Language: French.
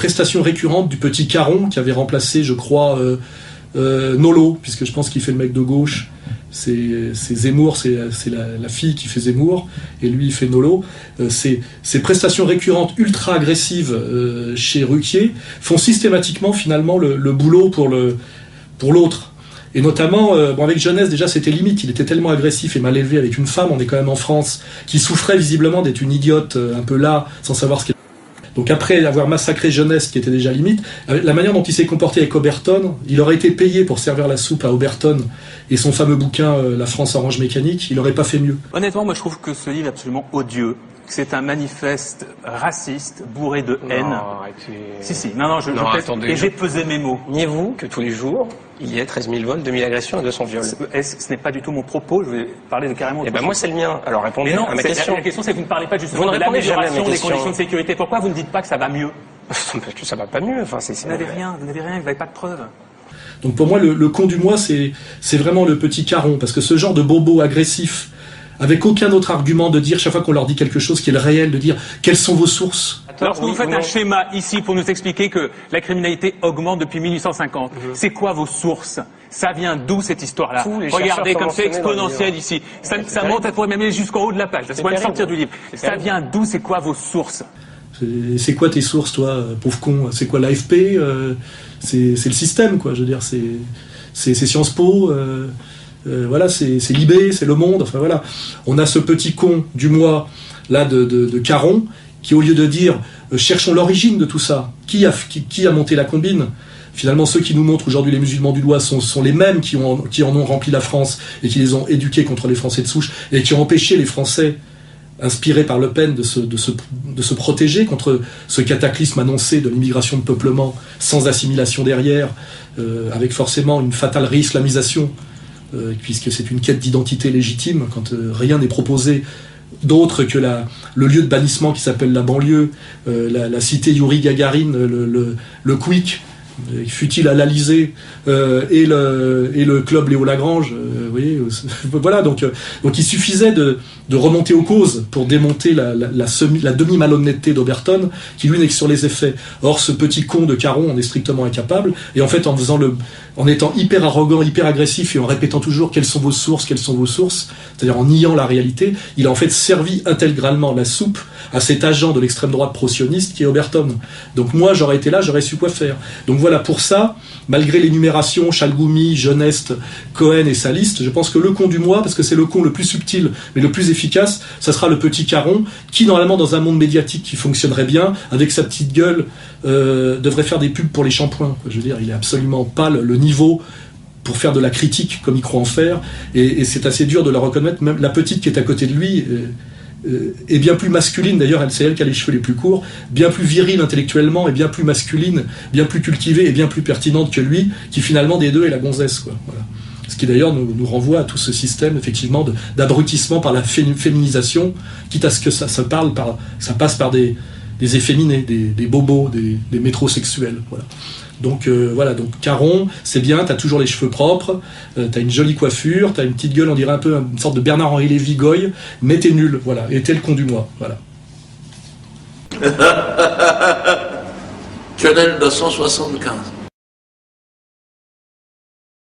prestation récurrente du petit Caron qui avait remplacé, je crois, Nolo, puisque je pense qu'il fait le mec de gauche. C'est Zemmour, c'est la fille qui fait Zemmour, et lui il fait Nolo. Ces prestations récurrentes ultra agressives chez Ruquier font systématiquement finalement le boulot pour l'autre. Et notamment, avec Jeunesse, déjà, c'était limite. Il était tellement agressif et mal élevé avec une femme, on est quand même en France, qui souffrait visiblement d'être une idiote un peu là, sans savoir ce qu'elle... Donc après avoir massacré Jeunesse, qui était déjà limite, la manière dont il s'est comporté avec Oberton, il aurait été payé pour servir la soupe à Oberton et son fameux bouquin La France Orange Mécanique, il n'aurait pas fait mieux. Honnêtement, moi je trouve que ce livre est absolument odieux. C'est un manifeste raciste, bourré de haine. Non, arrêtez. Si, non, je attendez, et j'ai pesé mes mots. Niez-vous que tous les jours, il y a 13 000 vols, 2000 agressions et 200 viols. Ce n'est pas du tout mon propos, je vais parler de carrément... Eh ben moi c'est le mien, alors répondez à ma question. La question c'est que vous ne parlez pas justement de l'amélioration des conditions de sécurité. Pourquoi vous ne dites pas que ça va mieux? Parce que ça va pas mieux, enfin Vous n'avez rien, vous n'avez pas de preuves. Donc pour moi, le con du mois, c'est vraiment le petit Caron, parce que ce genre de bobo agressif, avec aucun autre argument de dire, chaque fois qu'on leur dit quelque chose qui est le réel, de dire quelles sont vos sources. Lorsque vous faites un schéma ici pour nous expliquer que la criminalité augmente depuis 1850, c'est quoi vos sources? Ça vient d'où cette histoire-là? Regardez comme c'est exponentiel ici. Ça monte, ça pourrait même aller jusqu'au haut de la page. Ça pourrait sortir du livre. Ça vient d'où? C'est quoi vos sources? C'est quoi tes sources, toi, pauvre con? C'est quoi l'AFP? C'est le système, quoi. Je veux dire, c'est Sciences Po. Voilà, c'est Libé, c'est Le Monde, enfin voilà. On a ce petit con du mois, là, de Caron, qui au lieu de dire cherchons l'origine de tout ça, qui a monté la combine, finalement ceux qui nous montrent aujourd'hui les musulmans du doigt sont les mêmes qui en ont rempli la France et qui les ont éduqués contre les Français de souche et qui ont empêché les Français inspirés par Le Pen de se protéger contre ce cataclysme annoncé de l'immigration de peuplement sans assimilation derrière, avec forcément une fatale réislamisation, puisque c'est une quête d'identité légitime, quand rien n'est proposé d'autre que le lieu de bannissement qui s'appelle la banlieue, la cité Yuri Gagarine, le Quick, fut-il à l'Alizé, et le club Léo Lagrange, vous voyez, voilà, donc il suffisait de remonter aux causes pour démonter la demi-malhonnêteté d'Oberton, qui lui n'est que sur les effets. Or, ce petit con de Caron en est strictement incapable, et en fait, en étant hyper arrogant, hyper agressif, et en répétant toujours quelles sont vos sources, c'est-à-dire en niant la réalité, il a en fait servi intégralement la soupe à cet agent de l'extrême droite pro-sioniste qui est Oberton. Donc moi, j'aurais été là, j'aurais su quoi faire. Donc voilà, pour ça, malgré l'énumération, Chalgoumi, Jeuneste, Cohen et sa liste, je pense que le con du mois, parce que c'est le con le plus subtil, mais le plus efficace, ça sera le petit Caron, qui normalement dans un monde médiatique qui fonctionnerait bien, avec sa petite gueule, devrait faire des pubs pour les shampoings. Je veux dire, il est absolument pas le niveau pour faire de la critique comme il croit en faire, et c'est assez dur de la reconnaître. Même la petite qui est à côté de lui est bien plus masculine, d'ailleurs c'est elle qui a les cheveux les plus courts, bien plus virile intellectuellement et bien plus masculine, bien plus cultivée et bien plus pertinente que lui, qui finalement des deux est la gonzesse, quoi. Voilà. Ce qui d'ailleurs nous renvoie à tout ce système effectivement d'abrutissement par la féminisation, quitte à ce que ça passe par des efféminés, des bobos, des métrosexuels, voilà. Donc voilà, donc Caron, c'est bien, t'as toujours les cheveux propres, t'as une jolie coiffure, t'as une petite gueule, on dirait un peu une sorte de Bernard-Henri Lévy-Goy, mais t'es nul, voilà, et t'es le con du mois, voilà. Channel 275.